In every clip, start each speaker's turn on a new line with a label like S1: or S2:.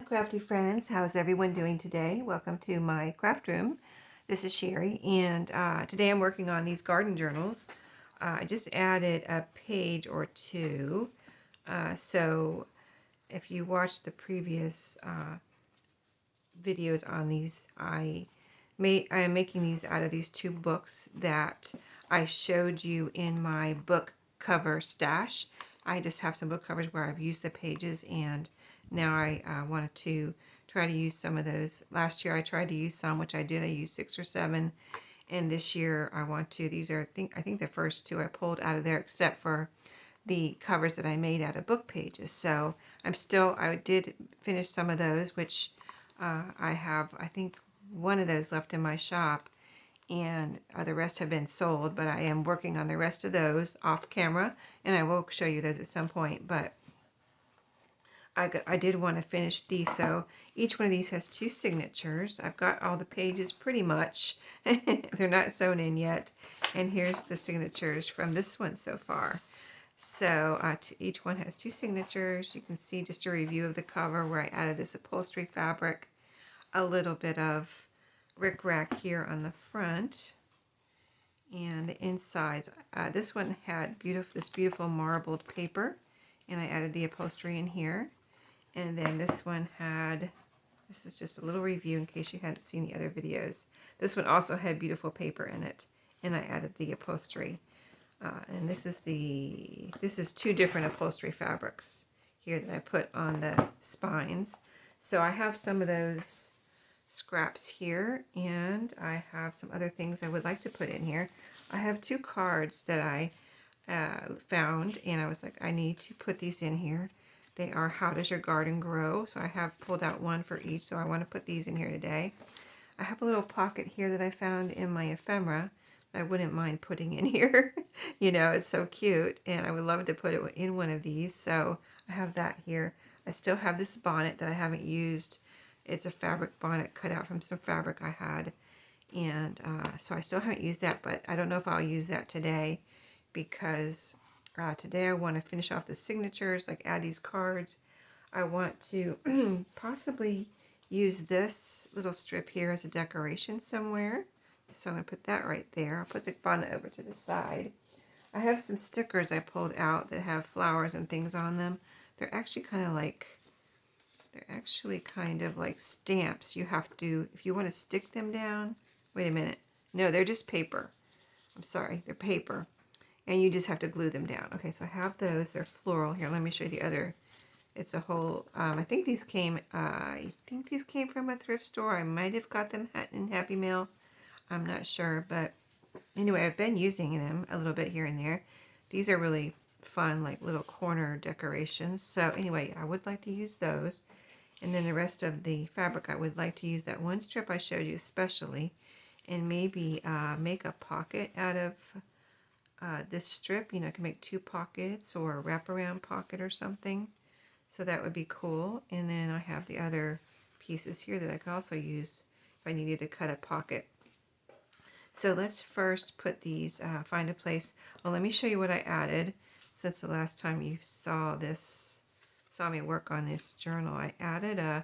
S1: crafty friends. How's everyone doing today? Welcome to my craft room. This is Sheree, and today I'm working on these garden journals. I just added a page or two. So if you watched the previous videos on these, I am making these out of these two books that I showed you in my book cover stash. I just have some book covers where I've used the pages, and now I wanted to try to use some of those. Last year I tried to use some, which I did. I used 6 or 7, and this year I want to. These are I think the first two I pulled out of there, except for the covers that I made out of book pages. So I did finish some of those, which I have, I think, one of those left in my shop, and the rest have been sold, but I am working on the rest of those off camera, and I will show you those at some point. But I did want to finish these, so each one of these has 2 signatures. I've got all the pages pretty much. They're not sewn in yet, and here's the signatures from this one so far. So each one has 2 signatures. You can see just a review of the cover where I added this upholstery fabric, a little bit of rickrack here on the front, and the insides. This one had this beautiful marbled paper, and I added the upholstery in here. And then this one had, this is just a little review in case you hadn't seen the other videos. This one also had beautiful paper in it, and I added the upholstery. And this is 2 different upholstery fabrics here that I put on the spines. So I have some of those scraps here, and I have some other things I would like to put in here. I have 2 cards that I found, and I was like, I need to put these in here. They are How Does Your Garden Grow? So I have pulled out one for each, so I want to put these in here today. I have a little pocket here that I found in my ephemera that I wouldn't mind putting in here. You know, it's so cute, and I would love to put it in one of these, so I have that here. I still have this bonnet that I haven't used. It's a fabric bonnet cut out from some fabric I had, and so I still haven't used that, but I don't know if I'll use that today, because today I want to finish off the signatures, like add these cards. I want to possibly use this little strip here as a decoration somewhere. So I'm going to put that right there. I'll put the bonnet over to the side. I have some stickers I pulled out that have flowers and things on them. They're actually kind of like stamps. You have to, if you want to stick them down, wait a minute. No, they're just paper. I'm sorry, they're paper. And you just have to glue them down. Okay, so I have those. They're floral. Here, let me show you the other. It's a whole, I think these came from a thrift store. I might have got them in Happy Mail. I'm not sure, but anyway, I've been using them a little bit here and there. These are really fun, like little corner decorations. So anyway, I would like to use those. And then the rest of the fabric, I would like to use that one strip I showed you especially, and maybe make a pocket out of this strip. You know, I can make 2 pockets or a wraparound pocket or something. So that would be cool. And then I have the other pieces here that I could also use if I needed to cut a pocket. So let's first put these, find a place. Well, let me show you what I added since the last time you saw me work on this journal. I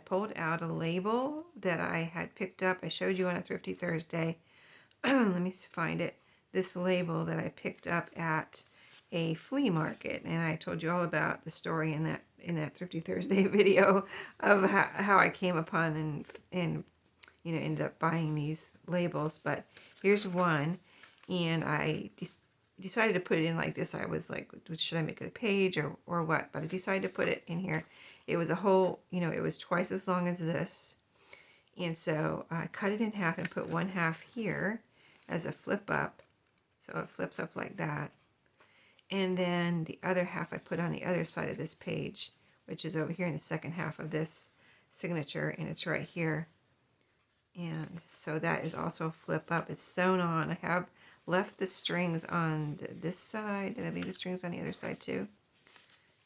S1: pulled out a label that I had picked up. I showed you on a Thrifty Thursday. Let me find it. This label that I picked up at a flea market, and I told you all about the story in that Thrifty Thursday video of how I came upon and you know, ended up buying these labels. But here's one, and I decided to put it in like this. I was like, should I make it a page or what? But I decided to put it in here. It was a whole, you know, it was twice as long as this, and so I cut it in half and put one half here as a flip up, so it flips up like that. And then the other half I put on the other side of this page, which is over here in the second half of this signature, and it's right here. And so that is also a flip up. It's sewn on. I have left the strings on this side. Did I leave the strings on the other side too?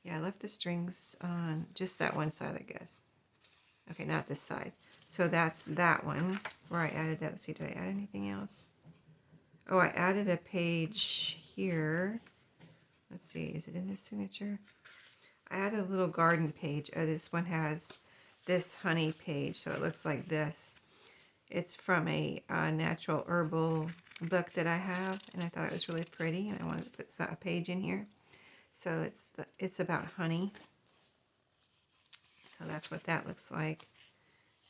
S1: Yeah, I left the strings on just that one side, I guess. Okay, not this side. So that's that one where I added that. Let's see, did I add anything else? Oh, I added a page here. Let's see, is it in this signature? I added a little garden page. Oh, this one has this honey page, so it looks like this. It's from a natural herbal book that I have, and I thought it was really pretty, and I wanted to put a page in here. So it's about honey. So that's what that looks like.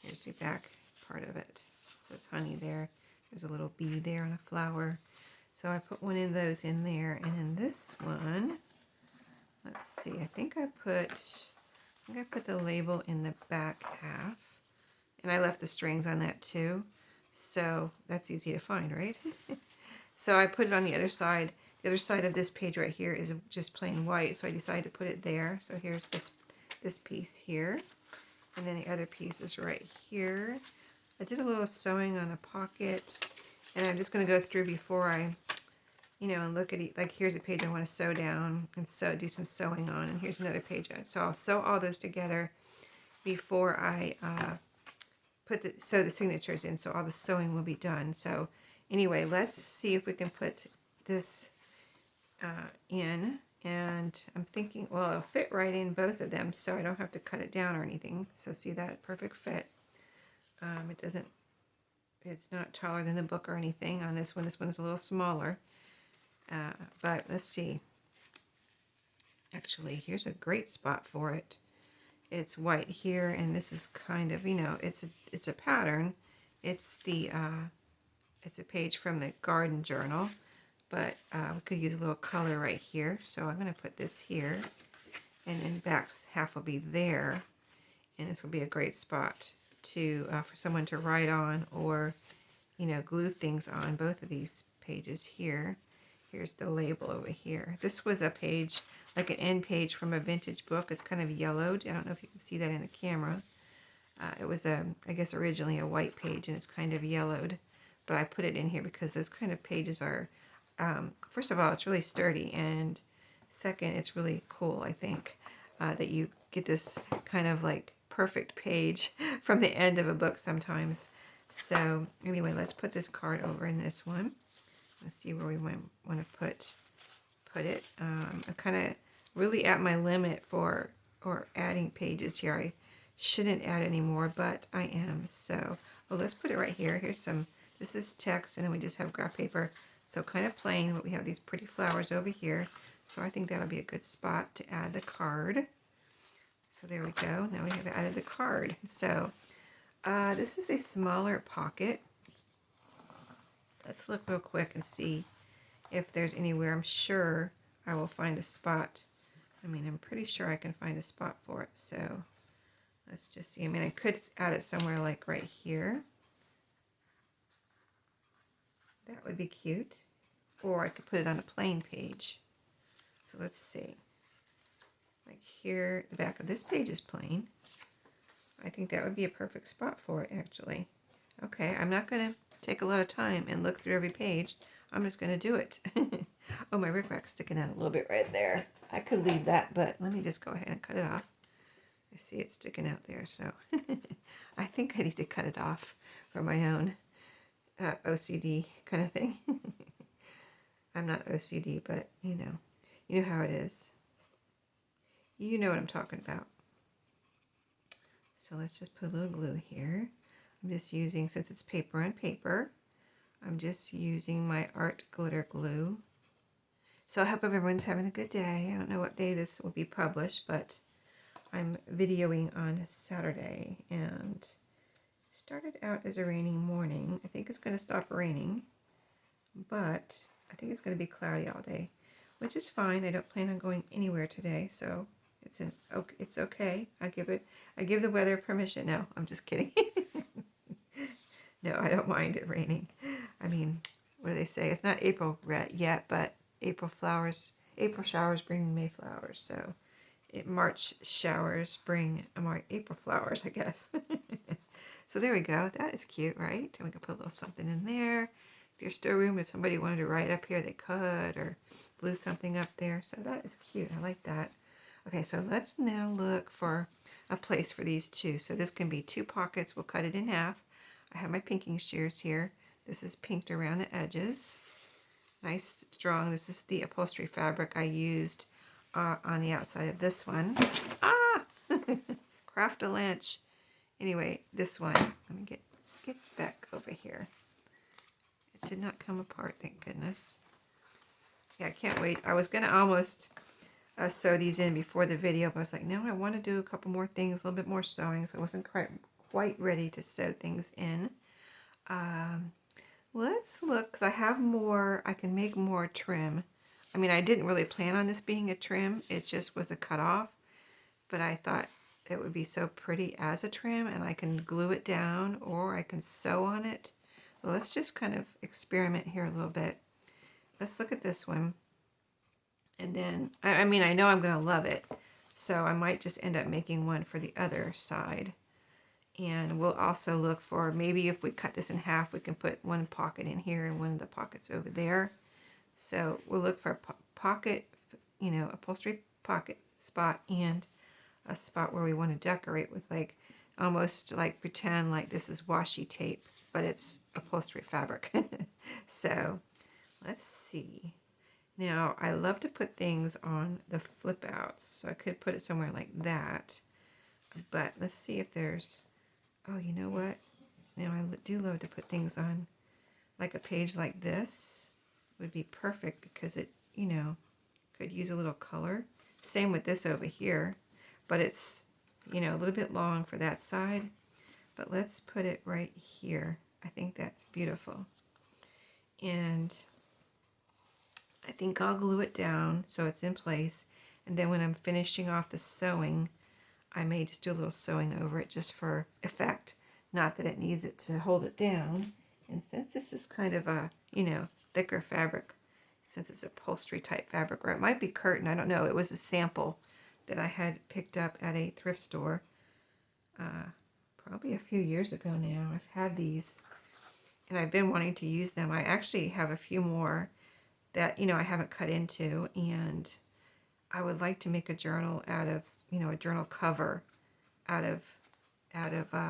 S1: Here's the back part of it. It says honey there. There's a little bee there and a flower. So I put one of those in there, and in this one, let's see, I think I put the label in the back half, and I left the strings on that too, so that's easy to find, right? So I put it on the other side. The other side of this page right here is just plain white, so I decided to put it there. So here's this piece here, and then the other piece is right here. I did a little sewing on a pocket, and I'm just going to go through before I, and look at it. Like, here's a page I want to sew down and do some sewing on, and here's another page. So I'll sew all those together before I sew the signatures in, so all the sewing will be done. So anyway, let's see if we can put this in, and I'm thinking, well, it'll fit right in both of them, so I don't have to cut it down or anything. So see that perfect fit. It's not taller than the book or anything on this one. This one is a little smaller, but let's see. Actually, here's a great spot for it. It's white here, and this is kind of, it's a pattern. It's a page from the garden journal, but we could use a little color right here. So I'm going to put this here, and then back half will be there, and this will be a great spot to for someone to write on, or glue things on. Both of these pages here. Here's the label over here. This was a page, like an end page from a vintage book. It's kind of yellowed. I don't know if you can see that in the camera. It was I guess originally a white page, and it's kind of yellowed, but I put it in here because those kind of pages are, first of all, it's really sturdy, and second, it's really cool, I think, that you get this kind of like perfect page from the end of a book sometimes. So anyway, let's put this card over in this one. Let's see where we want to put it. I'm kind of really at my limit for adding pages here. I shouldn't add any more, but I am. So, let's put it right here. This is text, and then we just have graph paper. So kind of plain, but we have these pretty flowers over here. So I think that'll be a good spot to add the card. So there we go. Now we have added the card. So this is a smaller pocket. Let's look real quick and see if there's anywhere. I'm sure I will find a spot. I'm pretty sure I can find a spot for it. So let's just see. I could add it somewhere like right here. That would be cute. Or I could put it on a plain page. So let's see. Like here, the back of this page is plain. I think that would be a perfect spot for it, actually. Okay, I'm not going to take a lot of time and look through every page. I'm just going to do it. Oh, my rickrack's sticking out a little bit right there. I could leave that, but let me just go ahead and cut it off. I see it sticking out there, so I think I need to cut it off for my own OCD kind of thing. I'm not OCD, but you know how it is. You know what I'm talking about. So let's just put a little glue here. I'm just using, since it's paper on paper, I'm just using my art glitter glue. So I hope everyone's having a good day. I don't know what day this will be published, but I'm videoing on Saturday, and it started out as a raining morning. I think it's going to stop raining, but I think it's going to be cloudy all day, which is fine. I don't plan on going anywhere today, so it's okay. I give the weather permission. No, I'm just kidding. No, I don't mind it raining. What do they say? It's not April yet, but April showers bring May flowers. So March showers bring April flowers, I guess. So there we go. That is cute, right? And we can put a little something in there. If your storeroom, if somebody wanted to write up here, they could, or glue something up there. So that is cute. I like that. Okay, so let's now look for a place for these two. So this can be two pockets. We'll cut it in half. I have my pinking shears here. This is pinked around the edges. Nice, strong. This is the upholstery fabric I used on the outside of this one. Ah! Craft a Lynch. Anyway, this one, let me get back over here. It did not come apart, thank goodness. Yeah, I can't wait. I was going to almost sew these in before the video, but I was like, no, I want to do a couple more things, a little bit more sewing, so I wasn't quite ready to sew things in. Let's look, because I have more, I can make more trim. I mean, I didn't really plan on this being a trim, it just was a cutoff, but I thought it would be so pretty as a trim, and I can glue it down, or I can sew on it. Well, let's just kind of experiment here a little bit. Let's look at this one. And then, I mean, I know I'm going to love it, so I might just end up making one for the other side. And we'll also look for, maybe if we cut this in half, we can put one pocket in here and one of the pockets over there. So we'll look for a pocket, you know, upholstery pocket spot, and a spot where we want to decorate with, like, almost like pretend like this is washi tape, but it's upholstery fabric. So let's see. Now, I love to put things on the flip outs, so I could put it somewhere like that. But let's see if there's, oh, you know what? Now, I do love to put things on, like a page like this would be perfect, because it, you know, could use a little color. Same with this over here, but it's, you know, a little bit long for that side. But let's put it right here. I think that's beautiful. And I think I'll glue it down so it's in place, and then when I'm finishing off the sewing, I may just do a little sewing over it just for effect, not that it needs it to hold it down. And since this is kind of a, you know, thicker fabric, since it's upholstery type fabric, or it might be curtain, I don't know, it was a sample that I had picked up at a thrift store probably a few years ago now. I've had these and I've been wanting to use them. I actually have a few more that, you know, I haven't cut into, and I would like to make a journal out of, you know, a journal cover out of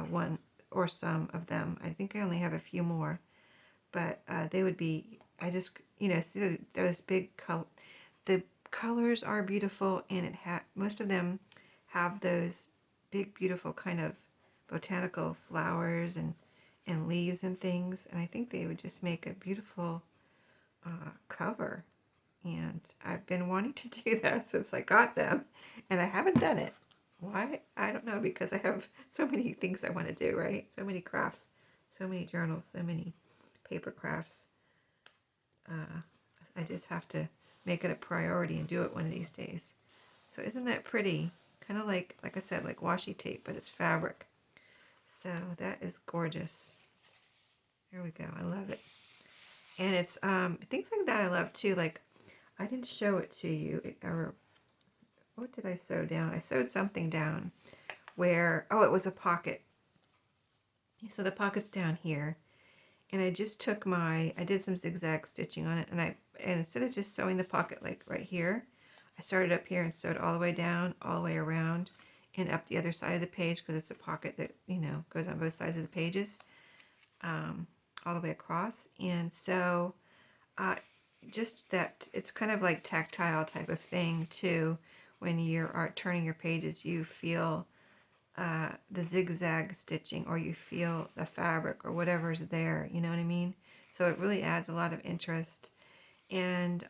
S1: one or some of them. I think I only have a few more, but they would be, I just, you know, see those big the colors are beautiful, and most of them have those big, beautiful kind of botanical flowers and leaves and things, and I think they would just make a beautiful cover. And I've been wanting to do that since I got them, and I haven't done it. Why? I don't know, because I have so many things I want to do, right? So many crafts, so many journals, so many paper crafts. I just have to make it a priority and do it one of these days. So isn't that pretty? Kind of like I said, like washi tape, but it's fabric. So that is gorgeous. There we go. I love it. And it's things like that I love too. Like, I didn't show it to you, or what did I sew down? I sewed something down where, oh, it was a pocket. So the pocket's down here, and I just took I did some zigzag stitching on it, and instead of just sewing the pocket like right here, I started up here and sewed all the way down, all the way around, and up the other side of the page, because it's a pocket that, you know, goes on both sides of the pages, all the way across. And so just that it's kind of like tactile type of thing too. When you are turning your pages, you feel the zigzag stitching, or you feel the fabric or whatever's there, you know what I mean? So it really adds a lot of interest, and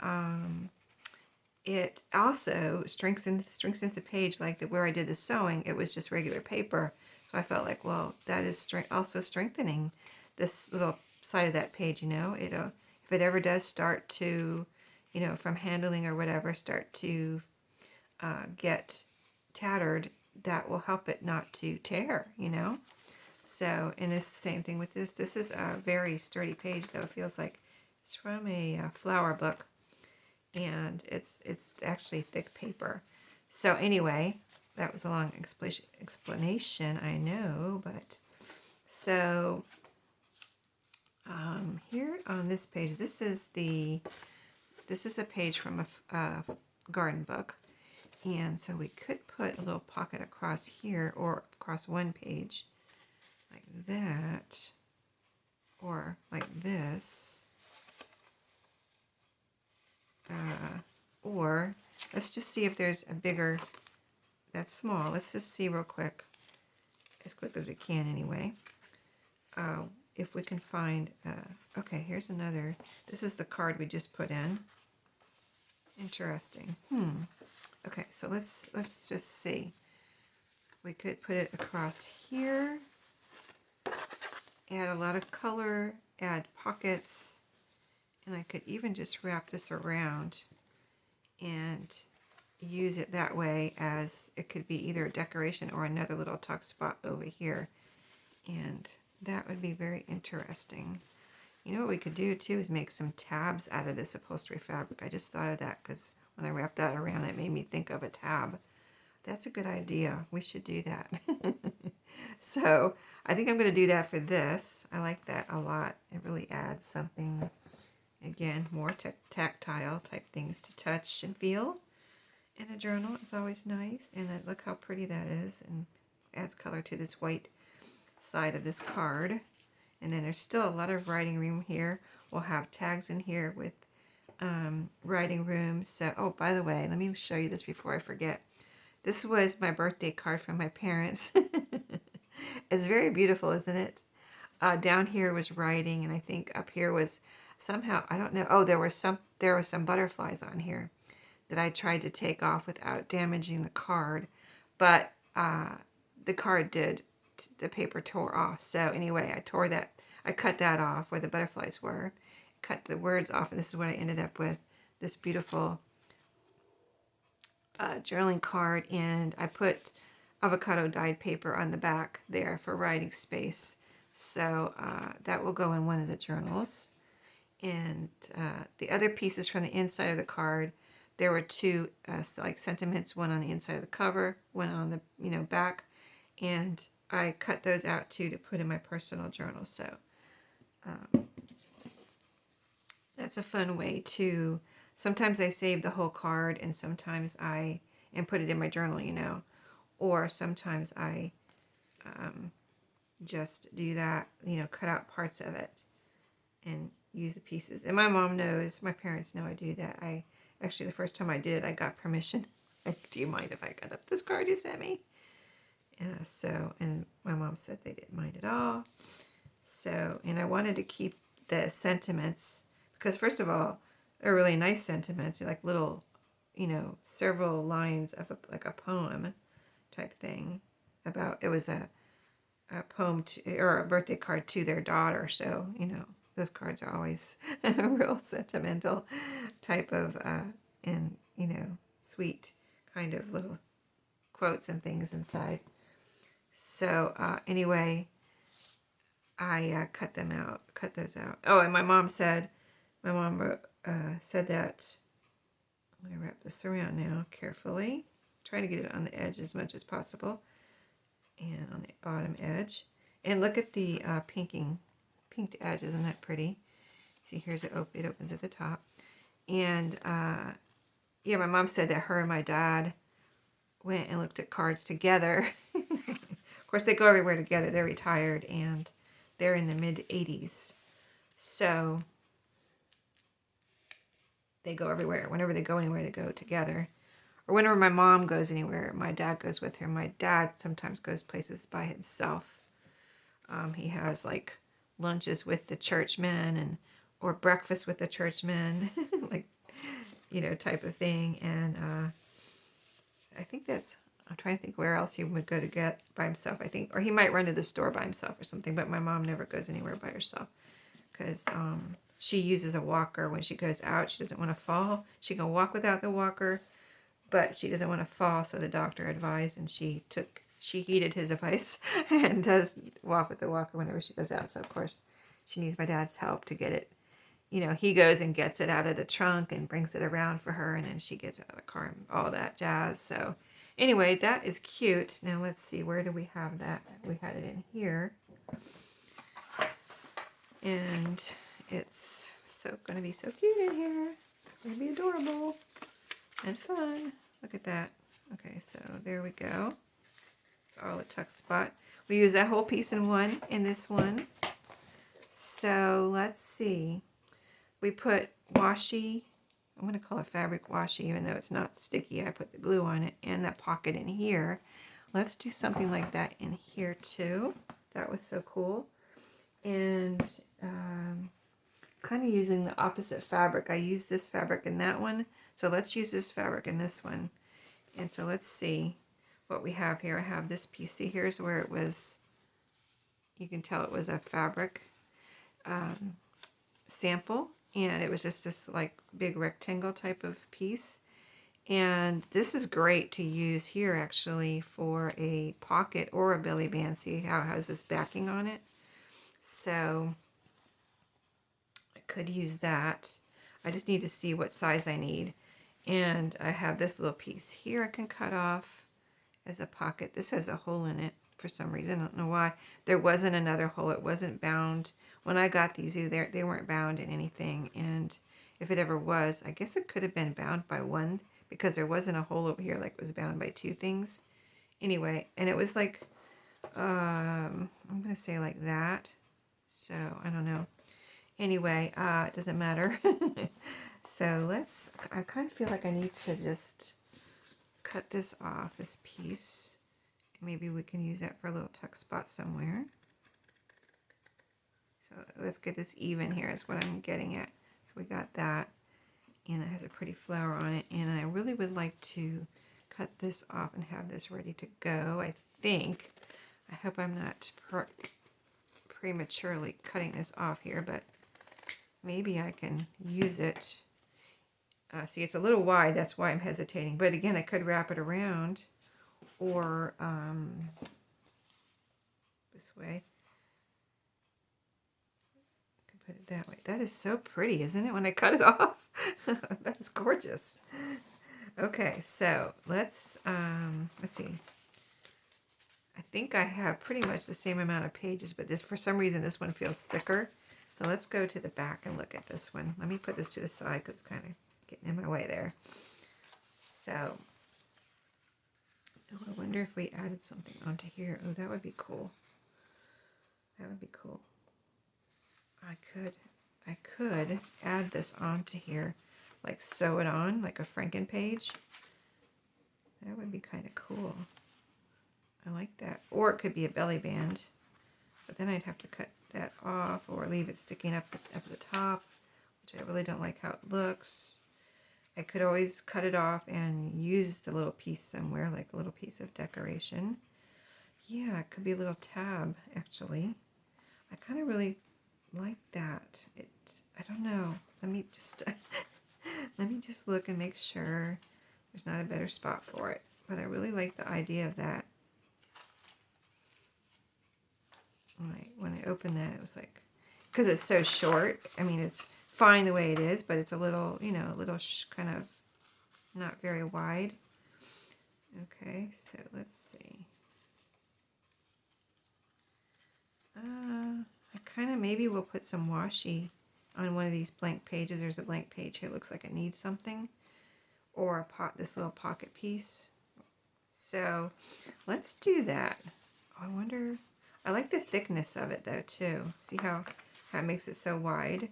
S1: it also strengthens the page. Like where I did the sewing, it was just regular paper, so I felt like, well, that is also strengthening this little side of that page, you know. If it ever does start to, you know, from handling or whatever, start to get tattered, that will help it not to tear, you know. So, and it's the same thing with this. This is a very sturdy page, though. It feels like it's from a flower book, and it's actually thick paper. So anyway, that was a long explanation, I know, but so here on this page, this is a page from a garden book. And so we could put a little pocket across here, or across one page like that, or like this. Or let's just see if there's a bigger, that's small. Let's just see real quick. as quick as we can anyway. If we can find, okay, here's another. This is the card we just put in. Interesting. Okay, so let's just see. We could put it across here. Add a lot of color. Add pockets. And I could even just wrap this around and use it that way, as it could be either a decoration or another little tuck spot over here. And that would be very interesting. You know what we could do too is make some tabs out of this upholstery fabric. I just thought of that because when I wrapped that around, it made me think of a tab. That's a good idea. We should do that. So I think I'm going to do that for this. I like that a lot. It really adds something, again, more tactile type things to touch and feel. In a journal is always nice. And look how pretty that is, and adds color to this white side of this card. And then there's still a lot of writing room here. We'll have tags in here with writing room. So, oh, by the way, let me show you this before I forget. This was my birthday card from my parents. It's very beautiful, isn't it? Down here was writing, and I think up here was somehow, I don't know. Oh, there were some butterflies on here that I tried to take off without damaging the card, but the card did. The paper tore off. So anyway, I cut that off where the butterflies were, cut the words off, and this is what I ended up with, this beautiful journaling card. And I put avocado dyed paper on the back there for writing space. So that will go in one of the journals. And the other pieces from the inside of the card, there were two like sentiments, one on the inside of the cover, one on the back, and I cut those out too to put in my personal journal. So that's a fun way to, sometimes I save the whole card, and sometimes and put it in my journal, or sometimes I just do that, cut out parts of it and use the pieces. And my mom knows, my parents know I do that. Actually, the first time I did it, I got permission. Do you mind if I cut up this card you sent me? And my mom said they didn't mind at all. So, and I wanted to keep the sentiments, because first of all, they're really nice sentiments. They're like little, several lines of like a poem type thing about, it was a poem or a birthday card to their daughter. So, those cards are always real sentimental type of, and, sweet kind of little quotes and things inside. So anyway, I cut those out. Oh, and my mom said that, I'm going to wrap this around now carefully. Try to get it on the edge as much as possible. And on the bottom edge. And look at the pinked edge. Isn't that pretty? See, here's it opens at the top. And yeah, my mom said that her and my dad went and looked at cards together. Of course, they go everywhere together. They're retired, and they're in the mid-80s. So they go everywhere. Whenever they go anywhere, they go together. Or whenever my mom goes anywhere, my dad goes with her. My dad sometimes goes places by himself. He has like lunches with the churchmen or breakfast with the churchmen, like, type of thing. And I think I'm trying to think where else he would go to get by himself, I think. Or he might run to the store by himself or something, but my mom never goes anywhere by herself because she uses a walker when she goes out. She doesn't want to fall. She can walk without the walker, but she doesn't want to fall, so the doctor advised, and she heeded his advice and does walk with the walker whenever she goes out. So, of course, she needs my dad's help to get it. He goes and gets it out of the trunk and brings it around for her, and then she gets out of the car and all that jazz. So anyway, that is cute. Now let's see, where do we have that? We had it in here. And it's going to be so cute in here. It's going to be adorable and fun. Look at that. Okay, so there we go. It's all a tuck spot. We use that whole piece in this one. So let's see. We put washi, I'm going to call it fabric washi, even though it's not sticky. I put the glue on it and that pocket in here. let's do something like that in here too. That was so cool. And kind of using the opposite fabric. I used this fabric in that one, so let's use this fabric in this one. And so let's see what we have here. I have this piece. See, here's where it was, you can tell it was a fabric sample, and it was just this like big rectangle type of piece. And this is great to use here actually for a pocket or a belly band. See how it has this backing on it? So I could use that. I just need to see what size I need. And I have this little piece here I can cut off as a pocket. This has a hole in it for some reason. I don't know why. There wasn't another hole. It wasn't bound. When I got these, they weren't bound in anything. And if it ever was, I guess it could have been bound by one, because there wasn't a hole over here like it was bound by two things. Anyway, and it was like, I'm going to say like that. So, I don't know. Anyway, it doesn't matter. So I kind of feel like I need to just cut this off, this piece. Maybe we can use that for a little tuck spot somewhere. So let's get this even here is what I'm getting at. So we got that, and it has a pretty flower on it, and I really would like to cut this off and have this ready to go. I think, I hope I'm not prematurely cutting this off here, but maybe I can use it. See, it's a little wide, that's why I'm hesitating. But again, I could wrap it around, or this way. I can put it that way. That is so pretty, isn't it, when I cut it off? That's gorgeous. Okay, so let's see. I think I have pretty much the same amount of pages, but this, for some reason, this one feels thicker. So let's go to the back and look at this one. Let me put this to the side because it's kind of getting in my way there. So, oh, I wonder if we added something onto here. Oh, that would be cool. That would be cool. I could add this onto here, like sew it on, like a Franken page. That would be kind of cool. I like that. Or it could be a belly band, but then I'd have to cut that off or leave it sticking up at the top, which I really don't like how it looks. I could always cut it off and use the little piece somewhere, like a little piece of decoration. Yeah, it could be a little tab, actually. I kind of really like that. I don't know. Let me just look and make sure there's not a better spot for it. But I really like the idea of that. When I opened that, it was like, because it's so short. I mean, it's fine the way it is, but it's a little, a little kind of not very wide. Okay, so let's see. I kind of maybe will put some washi on one of these blank pages. There's a blank page here. It looks like it needs something, or this little pocket piece. So let's do that. Oh, I wonder. I like the thickness of it though too. See how it makes it so wide?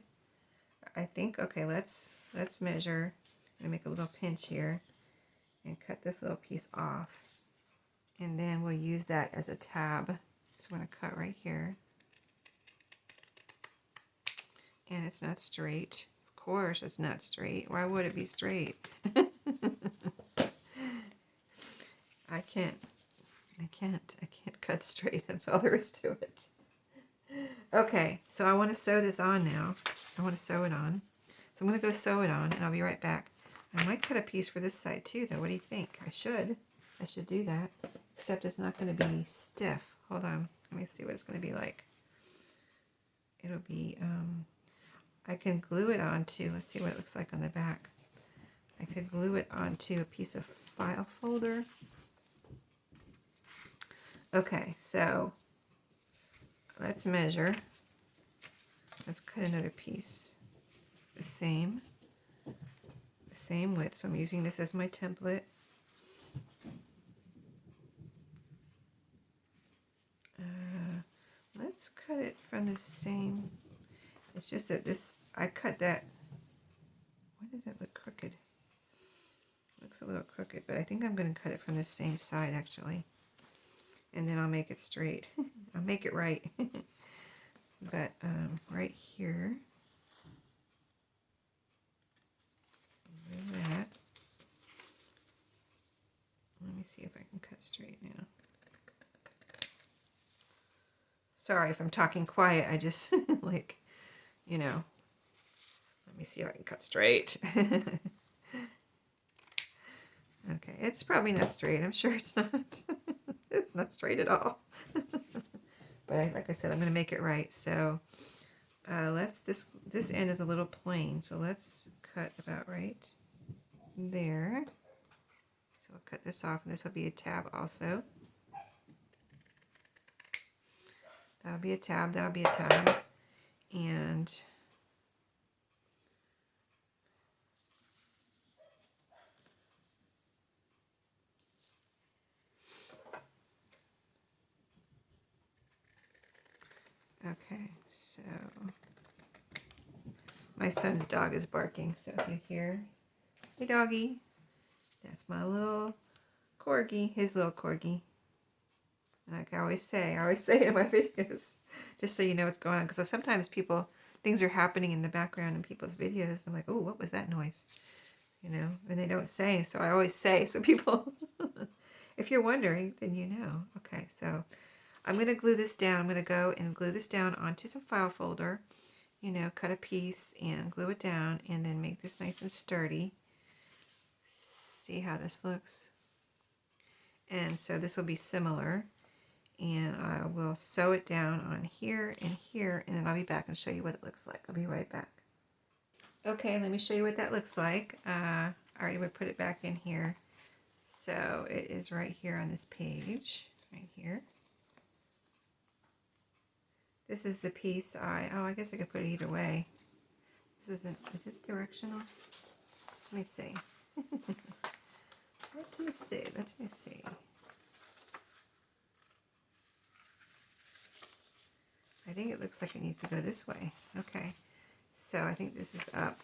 S1: I think, okay, let's measure. I'm gonna make a little pinch here and cut this little piece off. And then we'll use that as a tab. Just want to cut right here. And it's not straight. Of course it's not straight. Why would it be straight? I can't cut straight. That's all there is to it. Okay, so I want to sew this on now. I want to sew it on. So I'm going to go sew it on, and I'll be right back. I might cut a piece for this side too, though. What do you think? I should do that. Except it's not going to be stiff. Hold on. Let me see what it's going to be like. It'll be, I can glue it onto, let's see what it looks like on the back. I could glue it onto a piece of file folder. Okay, so let's measure. Let's cut another piece the same width. So I'm using this as my template. Let's cut it from the same. It's just that I cut that. Why does it look crooked? It looks a little crooked, but I think I'm going to cut it from the same side actually. and then I'll make it straight. I'll make it right. But right here, that. Let me see if I can cut straight now. Sorry if I'm talking quiet. I just like, you know, let me see if I can cut straight. Okay, it's probably not straight. I'm sure it's not. It's not straight at all. But like I said, I'm going to make it right. So this end is a little plain. So let's cut about right there. So I'll cut this off, and this will be a tab also. That'll be a tab, that'll be a tab. And okay, so my son's dog is barking, so if you hear, hey doggy, that's my little corgi, his little corgi. Like I always say it in my videos, just so you know what's going on, because sometimes things are happening in the background in people's videos. I'm like, oh, what was that noise? You know, and they don't say, so I always say, so people, if you're wondering, then you know. Okay, so I'm going to glue this down. I'm going to go and glue this down onto some file folder, you know, cut a piece and glue it down, and then make this nice and sturdy. See how this looks? And so this will be similar. And I will sew it down on here, and then I'll be back and show you what it looks like. I'll be right back. Okay, let me show you what that looks like. I already would put it back in here. So it is right here on this page, right here. This is the piece I guess I could put it either way. Is this directional? Let me see. Let me see. I think it looks like it needs to go this way. Okay, so I think this is up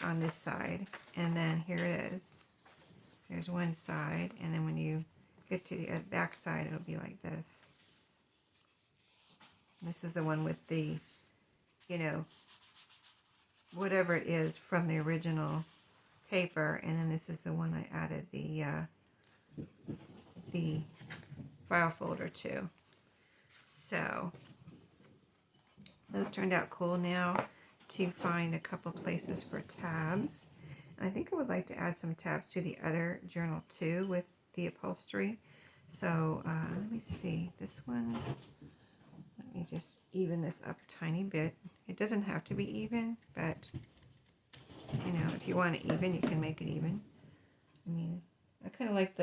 S1: on this side, and then here it is. There's one side, and then when you get to the back side, it'll be like this. This is the one with the, you know, whatever it is from the original paper, and then this is the one I added the file folder to. So those turned out cool. Now to find a couple places for tabs. And I think I would like to add some tabs to the other journal too with the upholstery. So let me see, this one, let me just even this up a tiny bit. It doesn't have to be even, but you know, if you want it even, you can make it even. I mean, I kind of like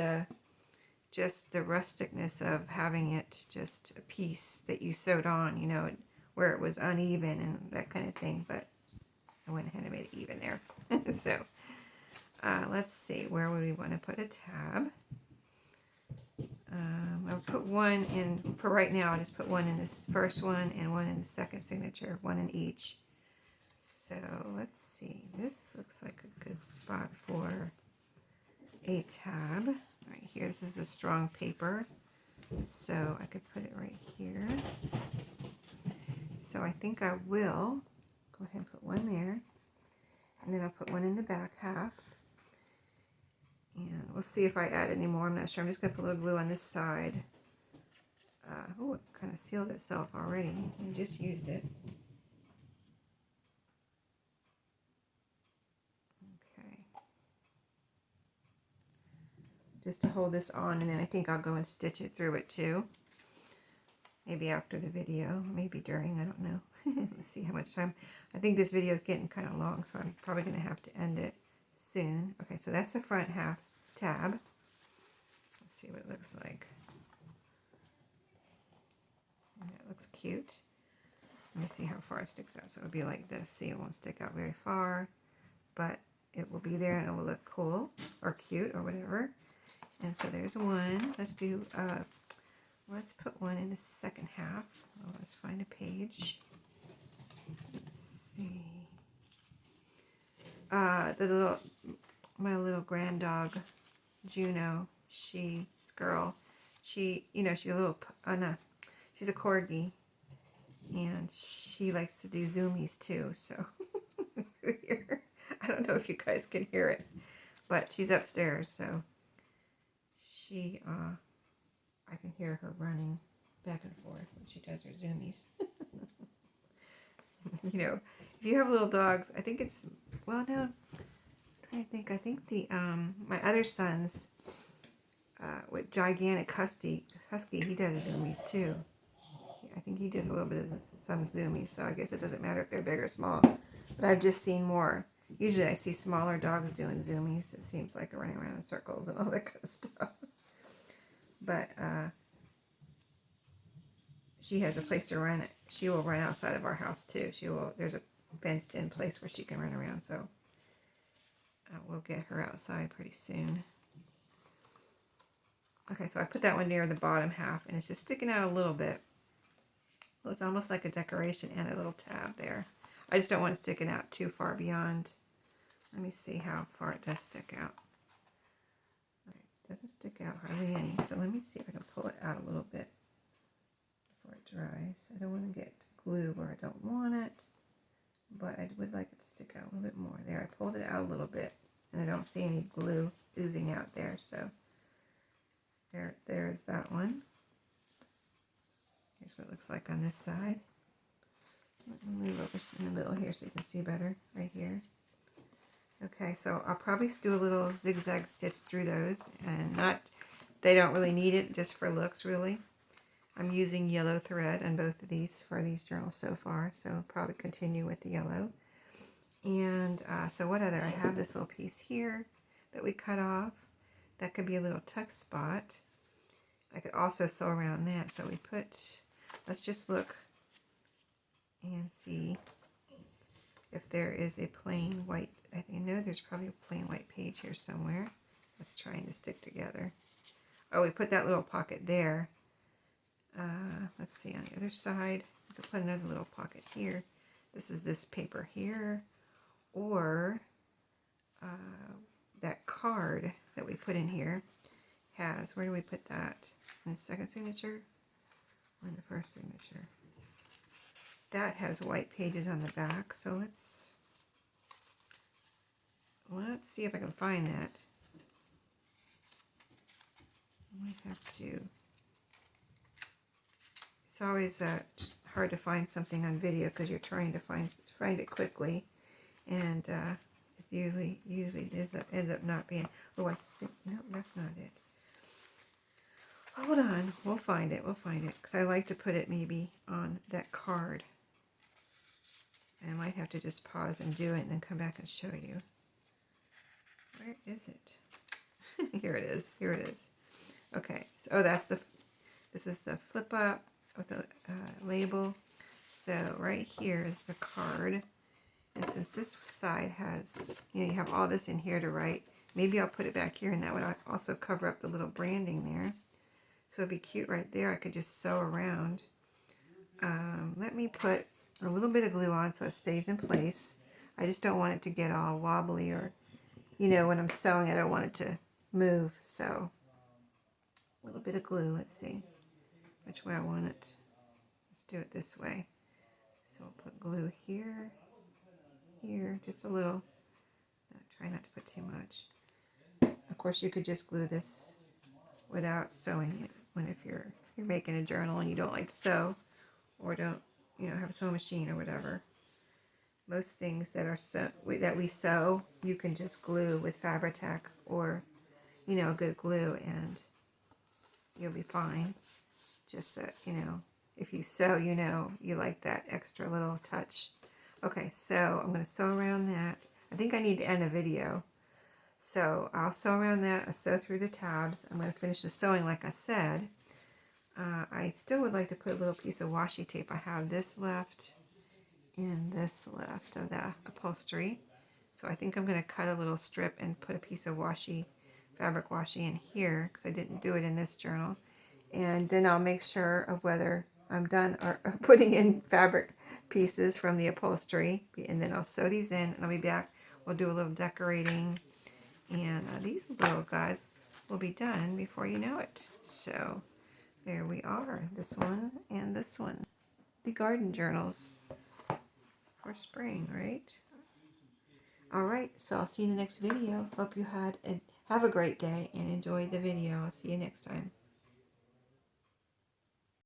S1: just the rusticness of having it just a piece that you sewed on, you know, where it was uneven and that kind of thing, but I went ahead and made it even there. So let's see, where would we want to put a tab? I'll put one in, for right now, I'll just put one in this first one and one in the second signature, one in each. So let's see, this looks like a good spot for a tab. Right here, this is a strong paper, so I could put it right here. So I think I will go ahead and put one there, and then I'll put one in the back half. And we'll see if I add any more. I'm not sure. I'm just going to put a little glue on this side. Oh, it kind of sealed itself already. I just used it. Okay. Just to hold this on, and then I think I'll go and stitch it through it too. Maybe after the video, maybe during, I don't know. Let's see how much time. I think this video is getting kind of long, so I'm probably going to have to end it soon. Okay, so that's the front half tab. Let's see what it looks like. And that looks cute. Let me see how far it sticks out. So it'll be like this. See, it won't stick out very far, but it will be there and it will look cool or cute or whatever. And so there's one. Let's put one in the second half. Oh, let's find a page. Let's see. My little grand dog, Juno, girl, She, you know, she's a little, no, she's a corgi, and she likes to do zoomies too, so I don't know if you guys can hear it, but she's upstairs, so she, I can hear her running back and forth when she does her zoomies. You know, if you have little dogs, I think it's, well, no, I'm trying to think, I think the, my other son's, with gigantic husky, he does zoomies too. I think he does a little bit of some zoomies, so I guess it doesn't matter if they're big or small. But I've just seen more. Usually I see smaller dogs doing zoomies. It seems like running around in circles and all that kind of stuff. But she has a place to run. She will run outside of our house too. There's a fenced in place where she can run around, so we'll get her outside pretty soon. Okay, so I put that one near the bottom half, and it's just sticking out a little bit. Well, it's almost like a decoration and a little tab there. I just don't want it sticking out too far beyond. Let me see how far it does stick out. It doesn't stick out hardly any, so let me see if I can pull it out a little bit before it dries. I don't want to get glue where I don't want it, but I would like it to stick out a little bit more. There, I pulled it out a little bit, and I don't see any glue oozing out there, so there's that one. Here's what it looks like on this side. Let me move over in the middle here so you can see better, right here. Okay, so I'll probably do a little zigzag stitch through those, and they don't really need it, just for looks really. I'm using yellow thread on both of these for these journals so far, so I'll probably continue with the yellow. And so what other? I have this little piece here that we cut off. That could be a little tuck spot. I could also sew around that, so we put, let's just look and see if there is a plain white, I know there's probably a plain white page here somewhere that's trying to stick together. Oh, we put that little pocket there. Let's see on the other side. We could put another little pocket here. This is this paper here, or that card that we put in here has, where do we put that? In the second signature or in the first signature? That has white pages on the back, so let's see if I can find that. I might have to. It's always hard to find something on video because you're trying to find it quickly, and it usually ends up not being. Oh, I think no, that's not it. Hold on, we'll find it, because I like to put it maybe on that card. And I might have to just pause and do it and then come back and show you. Where is it? Here it is. Okay, so this is the flip up with the label. So right here is the card. And since this side has, you have all this in here to write, maybe I'll put it back here, and that would also cover up the little branding there. So it'd be cute right there. I could just sew around. Let me put a little bit of glue on so it stays in place. I just don't want it to get all wobbly, or, when I'm sewing, I don't want it to move. So a little bit of glue. Let's see which way I want it. Let's do it this way. So we'll put glue here, just a little. Try not to put too much. Of course, you could just glue this without sewing it if you're making a journal and you don't like to sew, or don't have a sewing machine or whatever. Most things that we sew, you can just glue with Fabri-Tac or good glue, and you'll be fine. Just that if you sew, you like that extra little touch. Okay, so I'm going to sew around that. I think I need to end a video. So I'll sew around that. I'll sew through the tabs. I'm going to finish the sewing like I said. I still would like to put a little piece of washi tape. I have this left and this left of the upholstery. So I think I'm going to cut a little strip and put a piece of fabric washi in here, because I didn't do it in this journal. And then I'll make sure of whether I'm done or putting in fabric pieces from the upholstery. And then I'll sew these in, and I'll be back. We'll do a little decorating. And these little guys will be done before you know it. So there we are. This one and this one. The garden journals for spring, right? All right, so I'll see you in the next video. Hope you have a great day and enjoy the video. I'll see you next time.